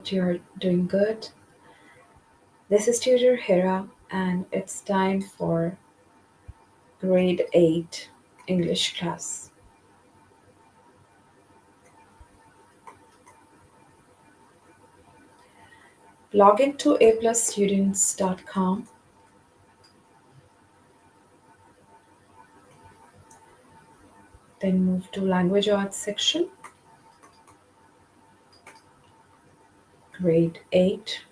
You're doing good. This is Tutor Hera, and it's time for grade 8 English class. Log into aplusstudents.com. Then move to Language Arts section, grade 8.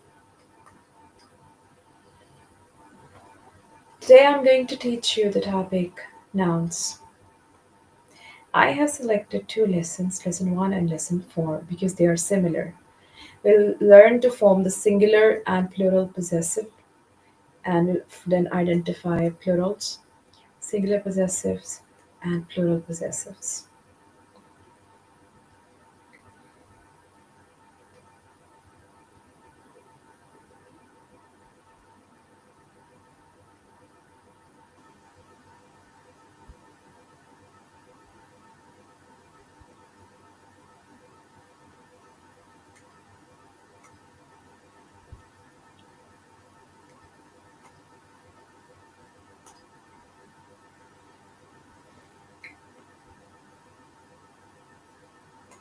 Today I'm going to teach you the topic nouns. I have selected two lessons, lesson 1 and lesson 4, because they are similar. We'll learn to form the singular and plural possessive and we'll then identify plurals, singular possessives, and plural possessives.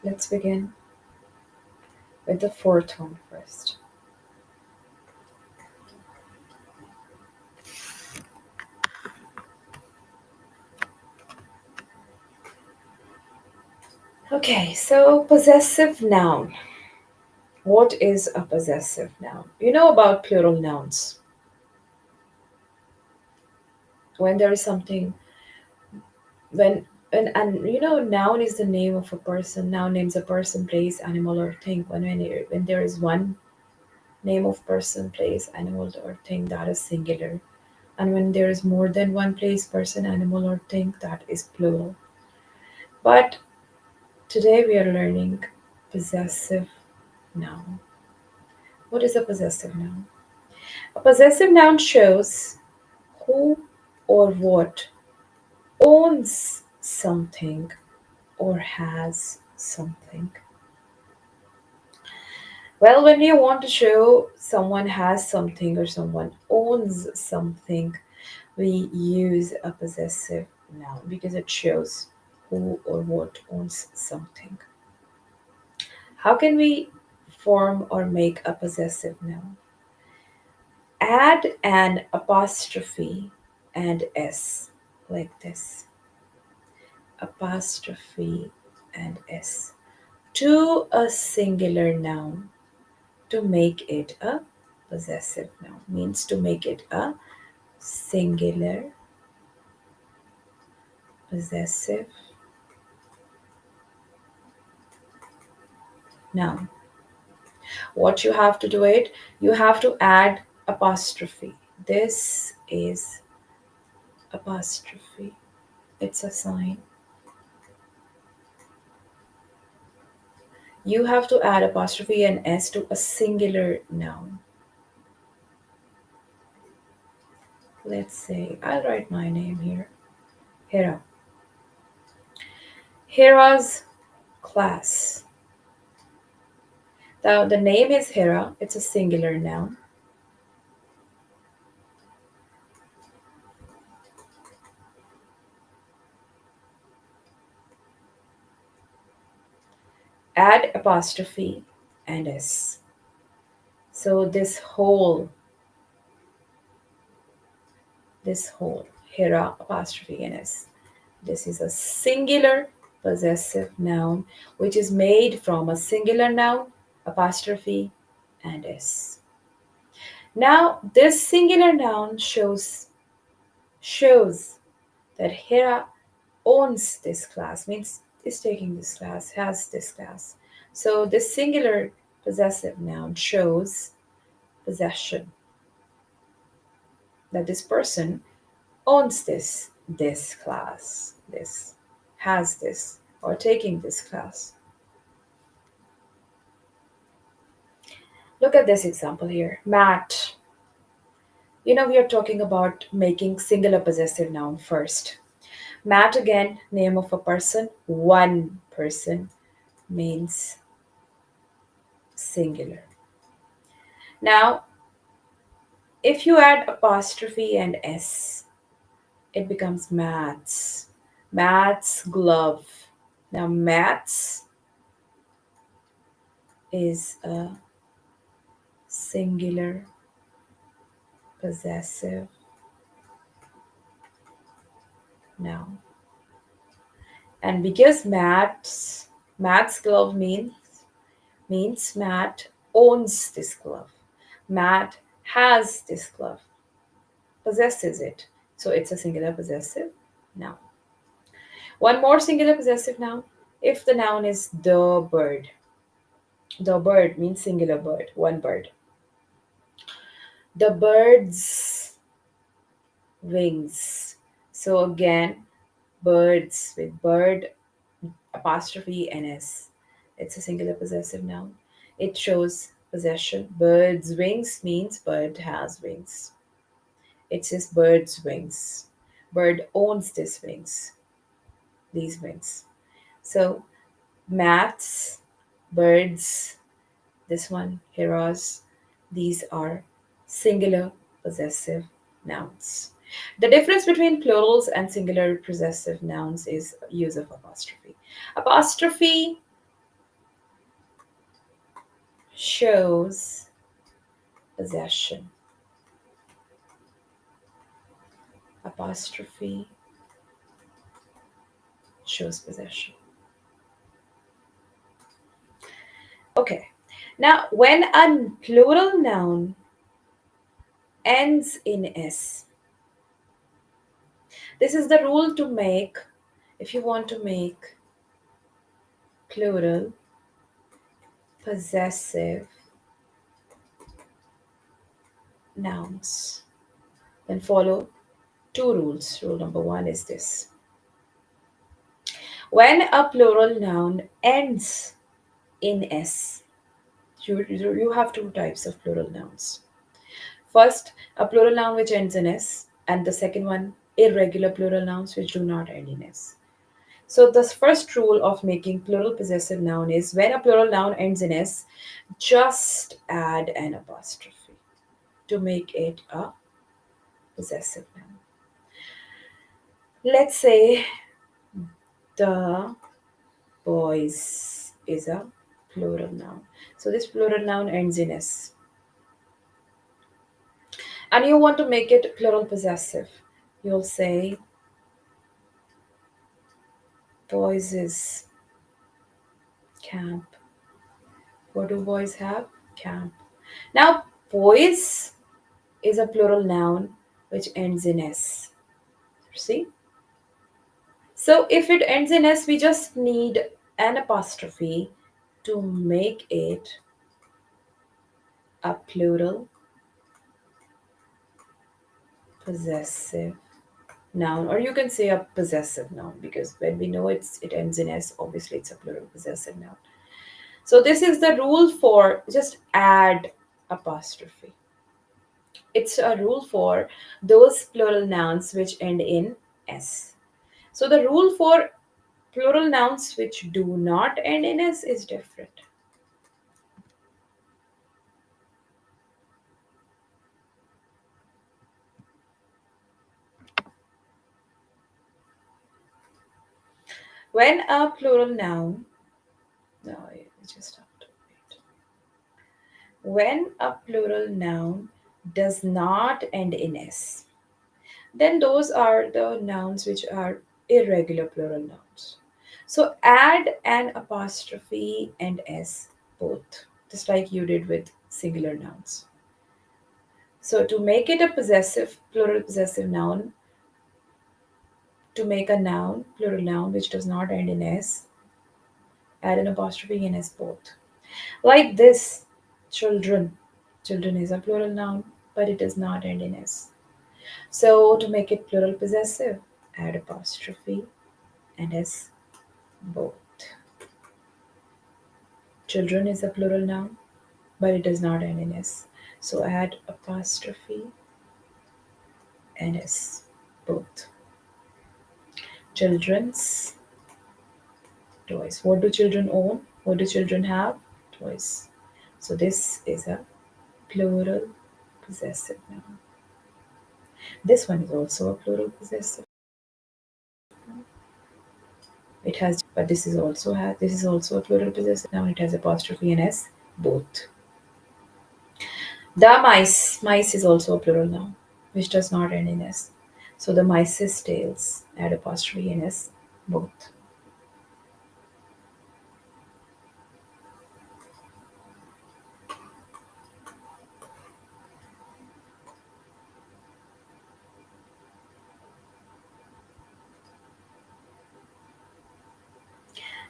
Let's begin with the fourth one first. Okay, so possessive noun. What is a possessive noun? You know about plural nouns. When there is something, when and you know, noun is the name of a person. Noun names a person, place, animal, or thing. When there is one name of person, place, animal, or thing, that is singular. And when there is more than one place, person, animal, or thing, that is plural. But today we are learning possessive noun. What is a possessive noun? A possessive noun shows who or what owns something or has something. Well, when you want to show someone has something or someone owns something, we use a possessive noun because it shows who or what owns something. How can we form or make a possessive noun? Add an apostrophe and s, like this. Apostrophe and s to a singular noun to make it a possessive noun. Means to make it a singular possessive noun. What you have to do it, you have to add apostrophe. This is apostrophe. It's a sign. You have to add apostrophe and s to a singular noun. Let's say I'll write my name here. Hera. Hera's class. Now the name is Hera. It's a singular noun. Add apostrophe and s. So this whole Hera apostrophe and s. This is a singular possessive noun which is made from a singular noun, apostrophe, and s. Now this singular noun shows that Hera owns this class, means is taking this class, has this class. So this singular possessive noun shows possession, that this person owns this class, this has this or taking this class. Look at this example here. Matt. You know, we are talking about making singular possessive noun first. Matt, again, name of a person, one person, means singular. Now, if you add apostrophe and S, it becomes mats. Mats glove. Now, mats is a singular possessive noun. And because Matt's glove means Matt owns this glove. Matt has this glove, possesses it. So it's a singular possessive noun. One more singular possessive noun. If the noun is the bird. The bird means singular bird, one bird. The bird's wings. So again, birds with bird apostrophe ns. It's a singular possessive noun. It shows possession. Bird's wings means bird has wings. It says bird's wings. Bird owns these wings. So maths, birds, this one, heroes, these are singular possessive nouns. The difference between plurals and singular possessive nouns is use of apostrophe. Apostrophe shows possession. Apostrophe shows possession. Okay. Now, when a plural noun ends in s, this is the rule to make if you want to make plural possessive nouns. Then follow two rules. Rule number one is this: when a plural noun ends in s, you have two types of plural nouns. First, a plural noun which ends in s, and the second one, irregular plural nouns which do not end in s. So, the first rule of making plural possessive noun is when a plural noun ends in s, just add an apostrophe to make it a possessive noun. Let's say the boys is a plural noun. So, this plural noun ends in s. And you want to make it plural possessive. You'll say boys is camp. What do boys have? Camp. Now, boys is a plural noun which ends in s. See? So, if it ends in s, we just need an apostrophe to make it a plural possessive noun, or you can say a possessive noun because when we know it ends in s, obviously it's a plural possessive noun. So this is the rule for just add apostrophe. It's a rule for those plural nouns which end in s. So the rule for plural nouns which do not end in s is different. When a plural noun, no, you just have to wait. When a plural noun does not end in s, then those are the nouns which are irregular plural nouns. So add an apostrophe and s both, just like you did with singular nouns. So to make it a possessive, plural possessive noun, to make a noun, plural noun which does not end in s, add an apostrophe and s both. Like this, children. Children is a plural noun, but it does not end in s. So to make it plural possessive, add apostrophe and s both. Children is a plural noun, but it does not end in s. So add apostrophe and s both. Children's toys. What do children own? What do children have? Toys. So this is a Plural possessive noun. This one is also a plural possessive. It has, but this is also a plural possessive noun. It has apostrophe and s both. The mice. Mice is also a plural noun, which does not end in s. So the mice's tails add apostrophe and s both.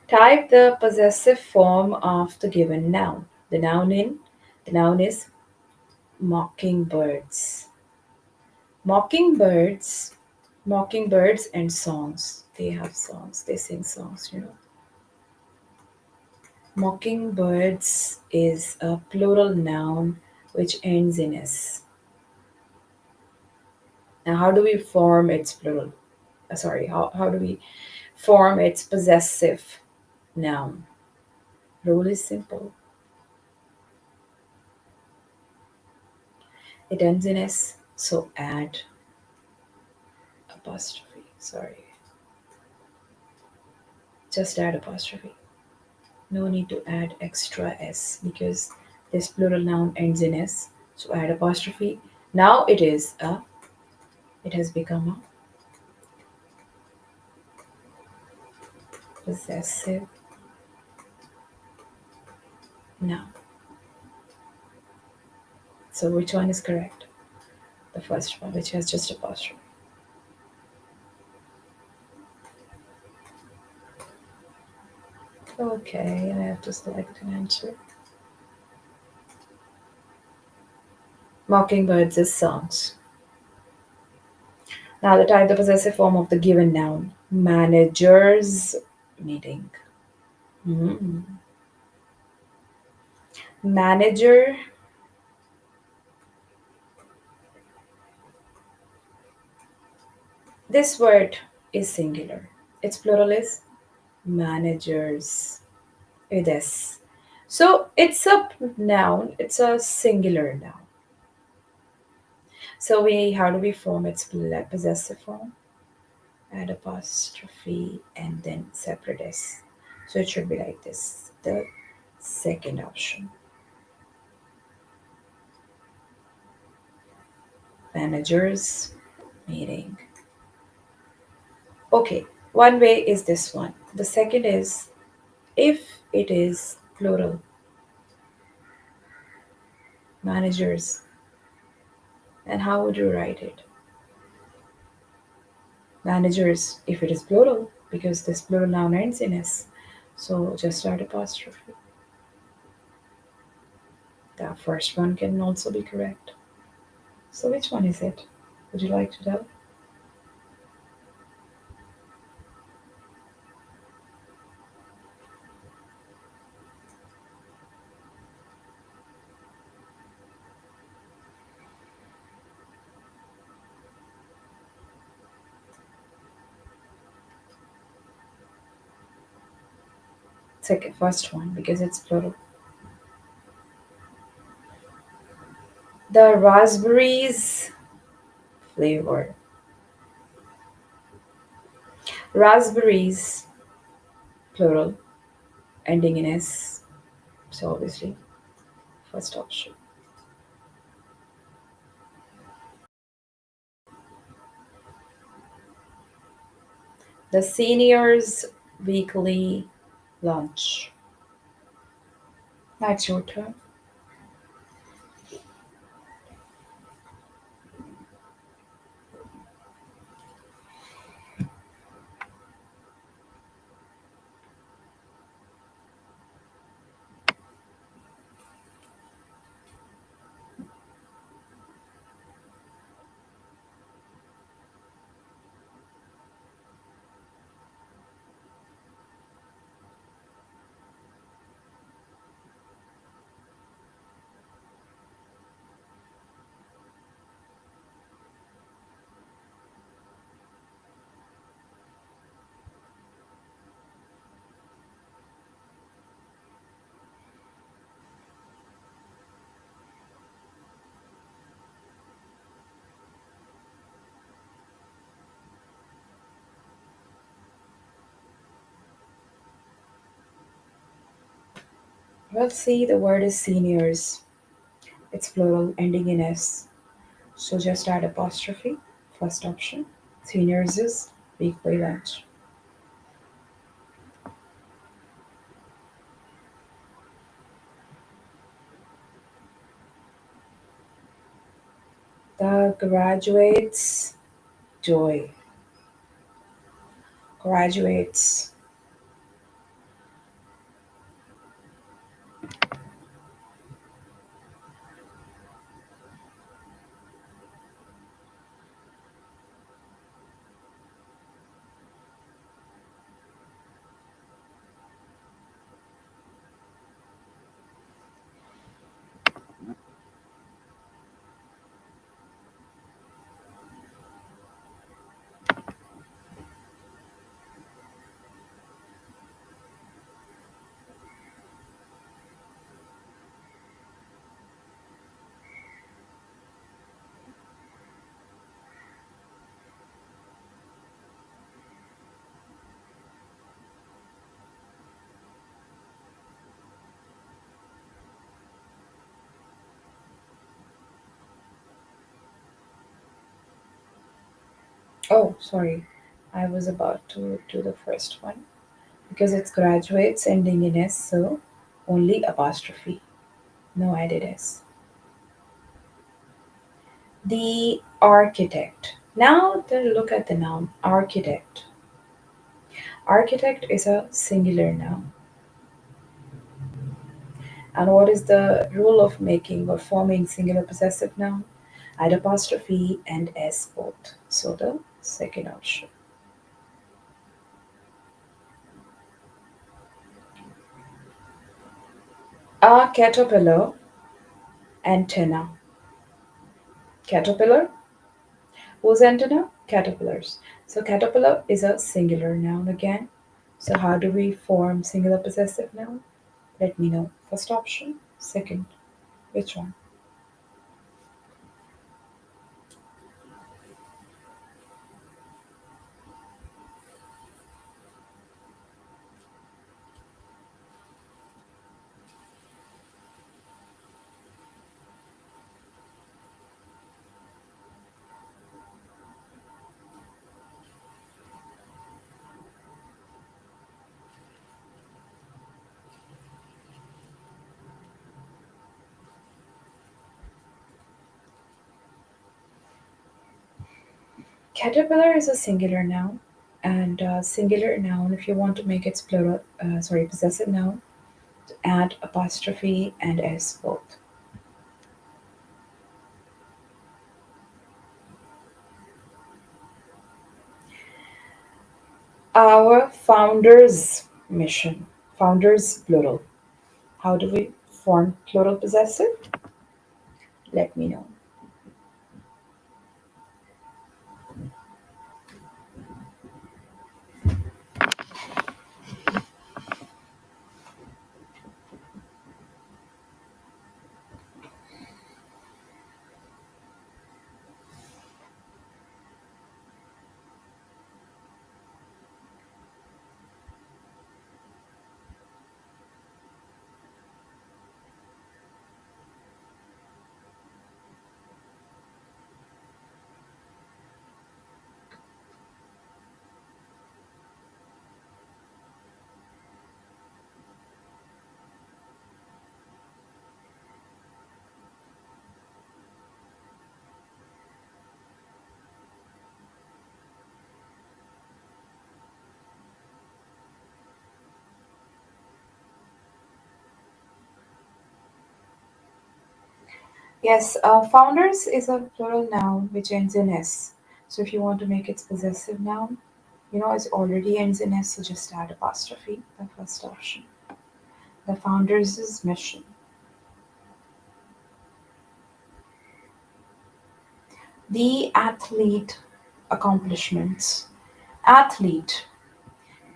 Type the possessive form of the given noun. The noun is mockingbirds. Mockingbirds, mockingbirds and songs. They have songs. They sing songs, you know. Mockingbirds is a plural noun which ends in s. Now, how do we form its plural? How do we form its possessive noun? Rule is simple. It ends in s, so add apostrophe. Sorry, just add apostrophe. No need to add extra s because this plural noun ends in s. So add apostrophe. Now it has become a possessive noun. So which one is correct? The first one, which has just apostrophe. Okay, I have to select an answer. Mockingbirds is songs. Now the type, the possessive form of the given noun. Managers meeting. Hmm. Manager. This word is singular. Its plural is managers with S. So it's a noun, it's a singular noun. So how do we form its possessive form? Add apostrophe and then separate S. So it should be like this, the second option. Managers meeting. Okay, one way is this one. The second is if it is plural, managers. And how would you write it? Managers, if it is plural, because this plural noun ends in s. So just add apostrophe. The first one can also be correct. So which one is it? Would you like to tell? First one, because it's plural. The raspberries flavor. Raspberries, plural, ending in s. So obviously, first option. The seniors' weekly lunch. That's your turn. Well, see, the word is seniors. It's plural, ending in S. So just add apostrophe. First option. Seniors is week by lunch. The graduates joy. Graduates. Oh, sorry. I was about to do the first one because it's graduates ending in S, so only apostrophe. No added S. The architect. Now then look at the noun architect. Architect is a singular noun. And what is the rule of making or forming singular possessive noun? Add apostrophe and S both. So the second option. A caterpillar antenna. Caterpillar. Whose antenna? Caterpillars. So caterpillar is a singular noun again. So how do we form singular possessive noun? Let me know. First option. Second. Which one? Caterpillar is a singular noun, and singular noun, if you want to make its plural, possessive noun, add apostrophe and s both. Our founder's mission, founders plural. How do we form plural possessive? Let me know. Yes, founders is a plural noun which ends in s. So if you want to make its possessive noun, it already ends in s, so just add apostrophe, the first option. The founders' mission. The athlete accomplishments. Athlete.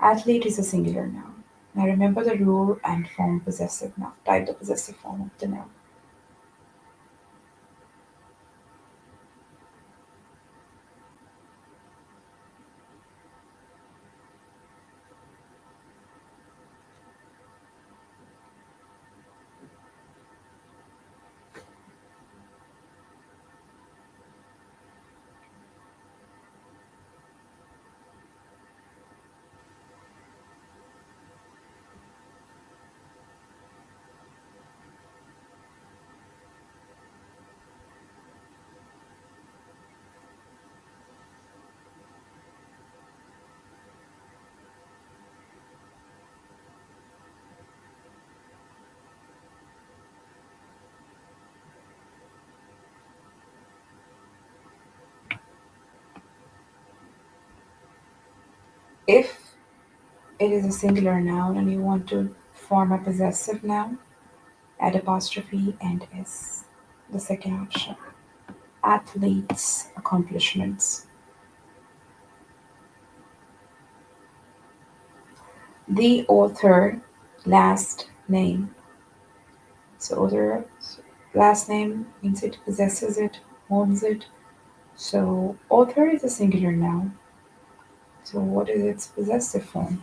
Athlete is a singular noun. Now remember the rule and form possessive noun. Type the possessive form of the noun. If it is a singular noun and you want to form a possessive noun, add apostrophe and s. The second option. Athletes' accomplishments. The author last name. So author last name means it possesses it, owns it. So author is a singular noun. So what is its possessive form?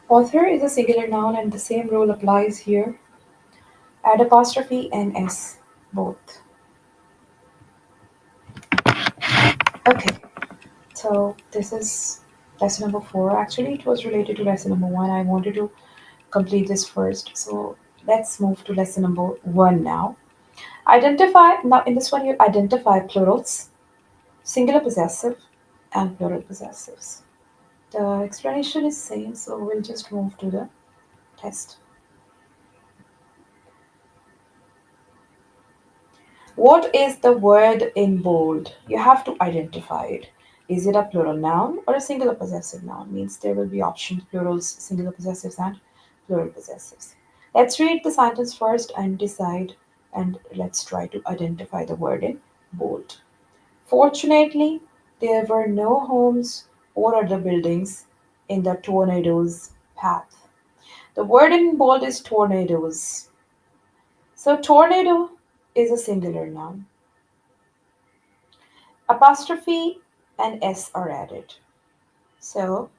Author is a singular noun and the same rule applies here. Add apostrophe and s both. Okay, so this is lesson number 4. Actually, it was related to lesson number 1. I wanted to complete this first. So let's move to lesson number 1 now. Identify, now in this one, you identify plurals, singular possessive, and plural possessives. The explanation is same, so we'll just move to the test. What is the word in bold? You have to identify it. Is it a plural noun or a singular possessive noun? Means there will be options plurals, singular possessives, and plural possessives. Let's read the sentence first and decide, and let's try to identify the word in bold. Fortunately, there were no homes or other buildings in the tornado's path. The word in bold is tornadoes. So, tornado is a singular noun. Apostrophe and s are added. So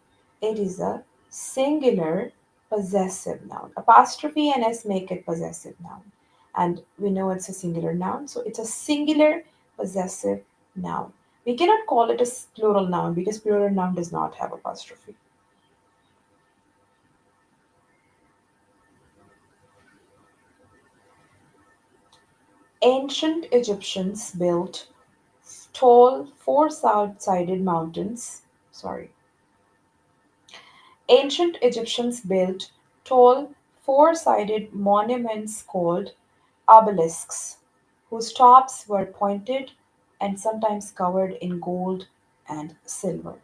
it is a singular possessive noun. Apostrophe and s make it possessive noun. And we know it's a singular noun, so it's a singular possessive noun. We cannot call it a plural noun because plural noun does not have apostrophe. Ancient Egyptians built tall four-sided mountains. Sorry, Ancient Egyptians built tall, four-sided monuments called obelisks, whose tops were pointed and sometimes covered in gold and silver.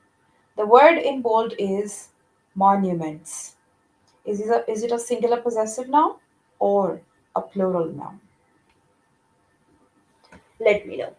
The word in bold is monuments. Is it a singular possessive noun or a plural noun? Let me know.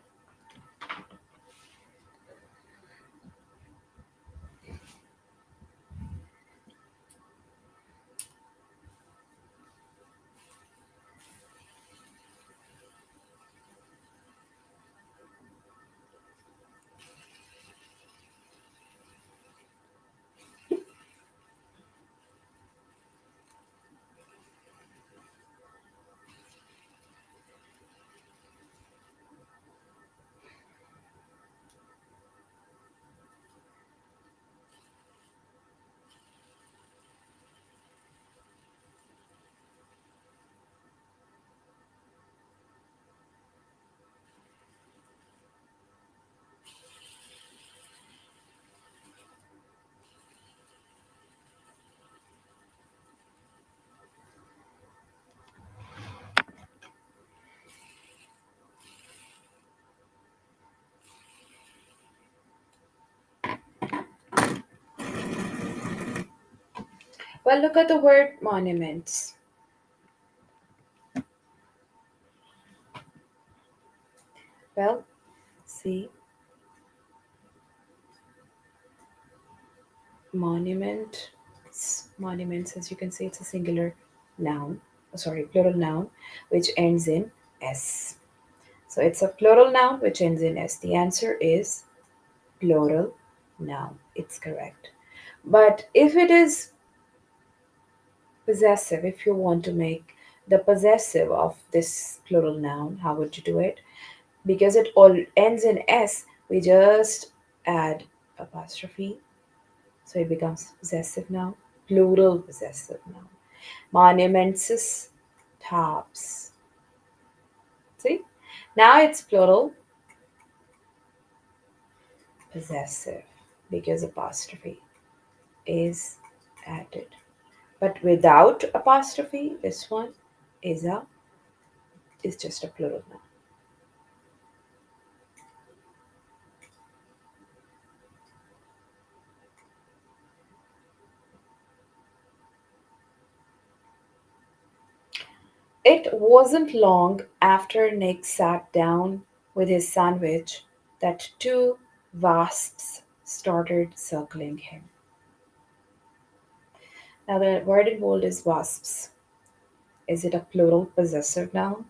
Well, look at the word monuments. Well, see, monument. Monuments, as you can see, it's a singular noun, sorry, plural noun, which ends in s. So it's a plural noun which ends in s. The answer is plural noun. It's correct. But if it is possessive, if you want to make the possessive of this plural noun, how would you do it? Because it all ends in s, we just add apostrophe, so it becomes possessive noun, plural possessive noun. Monuments, tops. See? Now it's plural possessive because apostrophe is added. But without apostrophe, this one is a is just a plural noun. It wasn't long after Nick sat down with his sandwich that two wasps started circling him. Now, the word in bold is wasps. Is it a plural possessive noun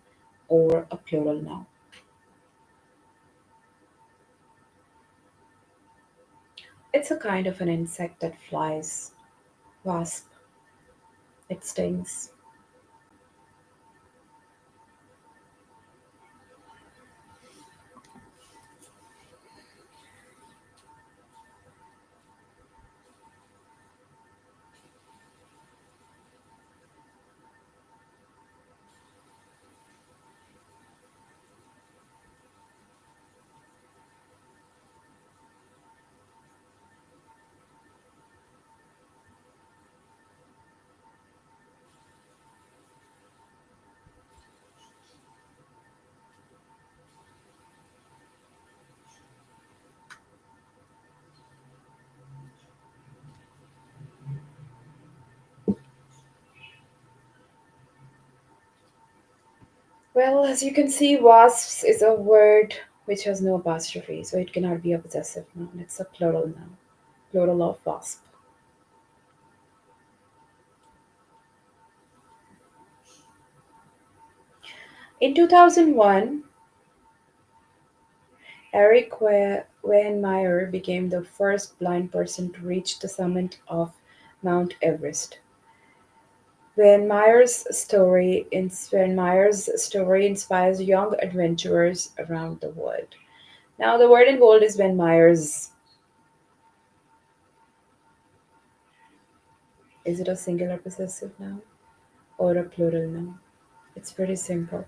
or a plural noun? It's a kind of an insect that flies. Wasp. It stings. Well, as you can see, wasps is a word which has no apostrophe, so it cannot be a possessive noun. It's a plural noun. Plural of wasp. In 2001, Eric Wehenmeyer became the first blind person to reach the summit of Mount Everest. Wehenmeyer's story inspires young adventurers around the world. Now, the word in bold is Wehenmeyer's. Is it a singular possessive noun or a plural noun? It's pretty simple.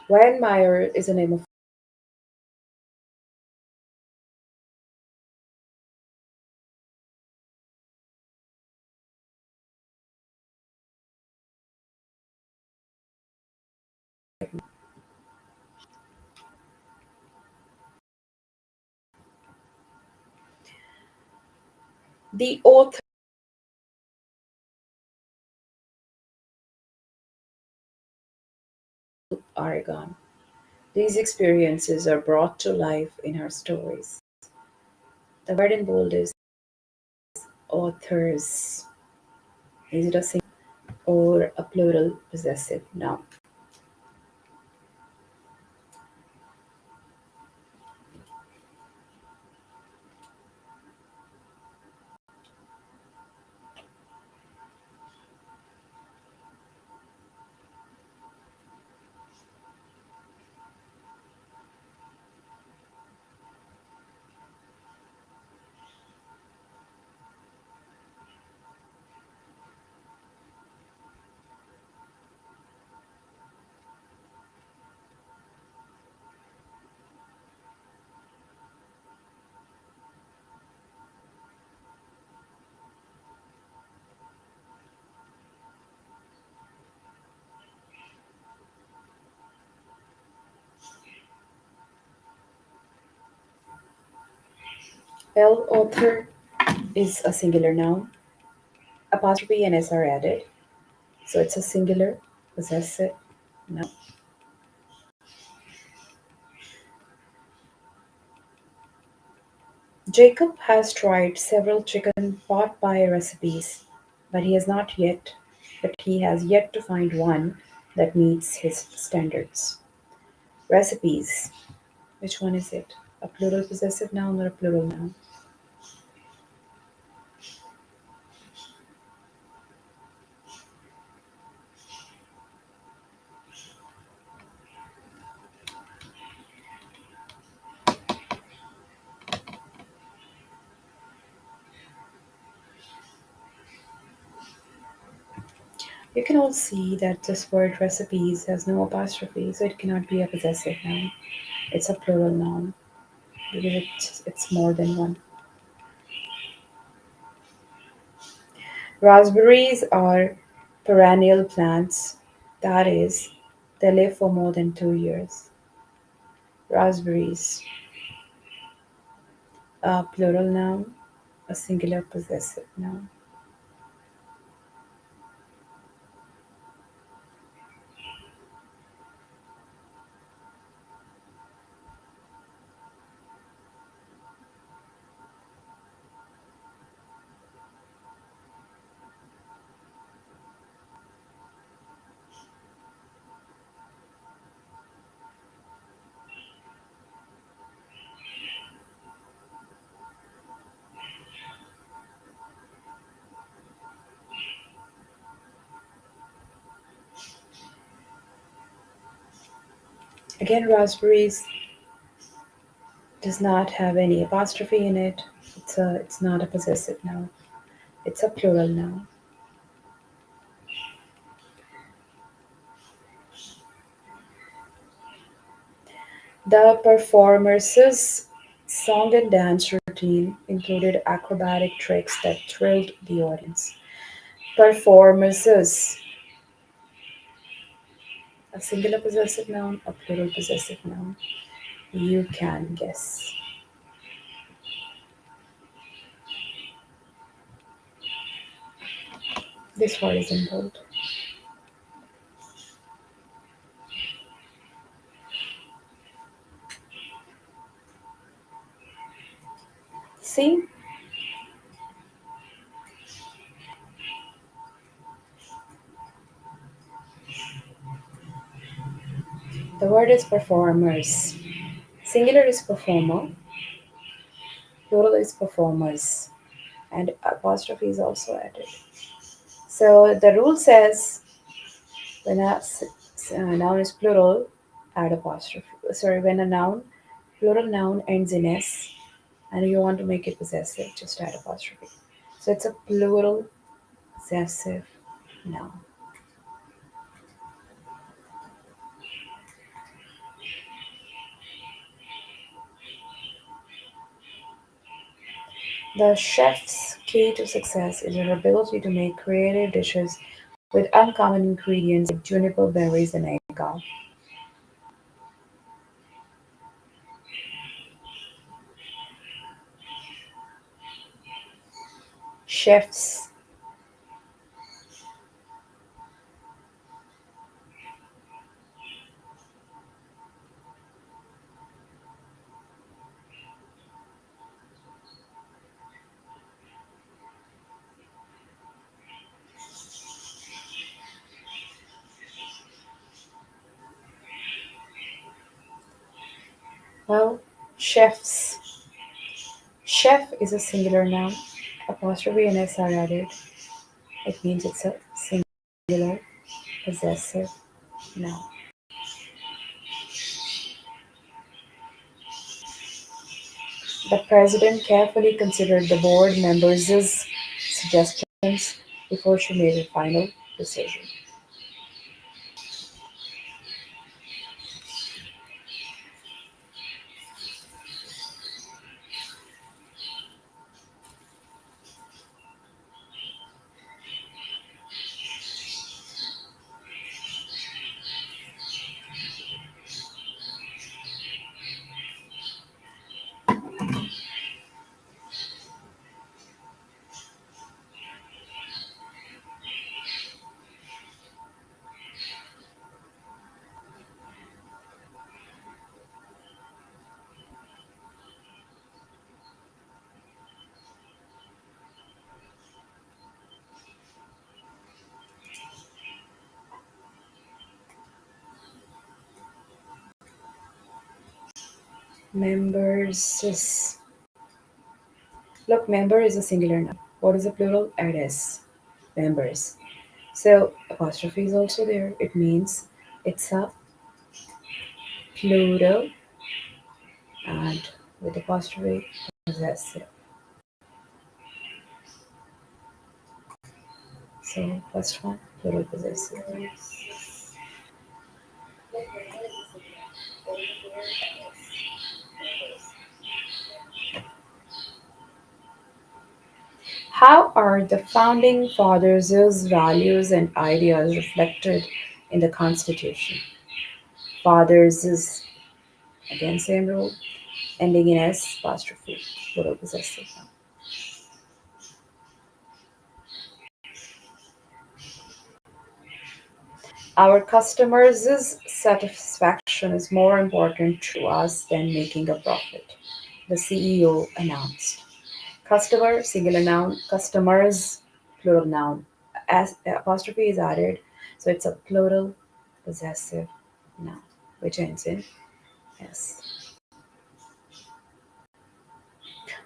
Wehenmeyer is a name of the author of Oregon. These experiences are brought to life in her stories. The word in bold is authors. Is it a singular or a plural possessive noun? Well, author is a singular noun. Apostrophe and s are added, so it's a singular possessive noun. Jacob has tried several chicken pot pie recipes, but he has yet to find one that meets his standards. Recipes. Which one is it? A plural possessive noun or a plural noun? You can all see that this word recipes has no apostrophe, so it cannot be a possessive noun. It's a plural noun because it's more than one. Raspberries are perennial plants, that is, they live for more than 2 years. Raspberries, a plural noun, a singular possessive noun. Again, raspberries does not have any apostrophe in it. It's not a possessive noun. It's a plural noun. The performer's song and dance routine included acrobatic tricks that thrilled the audience. Performances, a singular possessive noun, a plural possessive noun. You can guess. This word is in bold. See, the word is performers. Singular is performer, plural is performers, and apostrophe is also added. So the rule says when a noun is plural, add apostrophe. Sorry, when a noun, plural noun ends in s, and you want to make it possessive, just add apostrophe. So it's a plural possessive noun. The chef's key to success is her ability to make creative dishes with uncommon ingredients like juniper berries and agave. Chef's. Well, chefs. Chef is a singular noun. Apostrophe and s are added. It means it's a singular possessive noun. The president carefully considered the board members' suggestions before she made her final decision. Members is look, member is a singular noun. What is the plural? Add s. Members. So apostrophe is also there. It means it's a plural and with apostrophe possessive. So first one, plural possessive. How are the founding fathers' values and ideas reflected in the Constitution? Fathers is again same rule, ending in s apostrophe, plural possessive. Our customers' satisfaction is more important to us than making a profit, the CEO announced. Customer, singular noun, customers, plural noun. As apostrophe is added, so it's a plural possessive noun, which ends in s.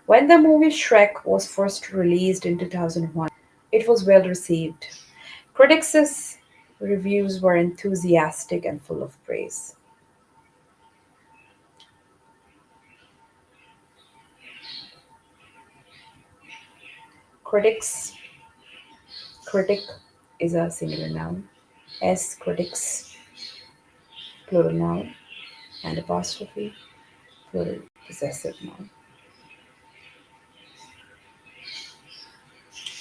When the movie Shrek was first released in 2001, it was well received. Critics' reviews were enthusiastic and full of praise. Critics, critic is a singular noun. S, critics, plural noun, and apostrophe, plural possessive noun.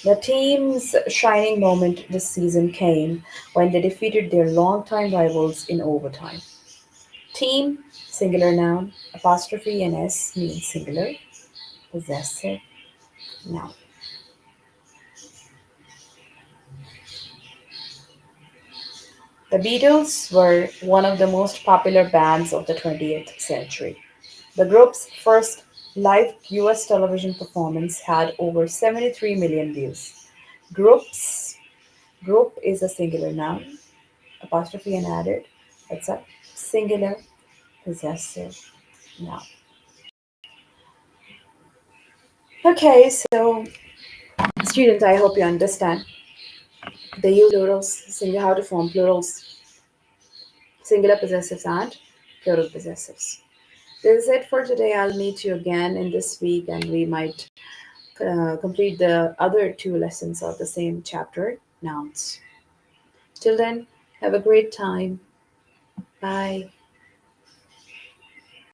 The team's shining moment this season came when they defeated their longtime rivals in overtime. Team, singular noun, apostrophe and S means singular, possessive noun. The Beatles were one of the most popular bands of the 20th century. The group's first live US television performance had over 73 million views. Groups Group is a singular noun, apostrophe and added. It's a singular possessive noun. Okay, so students, I hope you understand the use plurals, how to form plurals, singular possessives and plural possessives. This is it for today. I'll meet you again in this week, and we might complete the other two lessons of the same chapter, nouns. Till then, have a great time. Bye.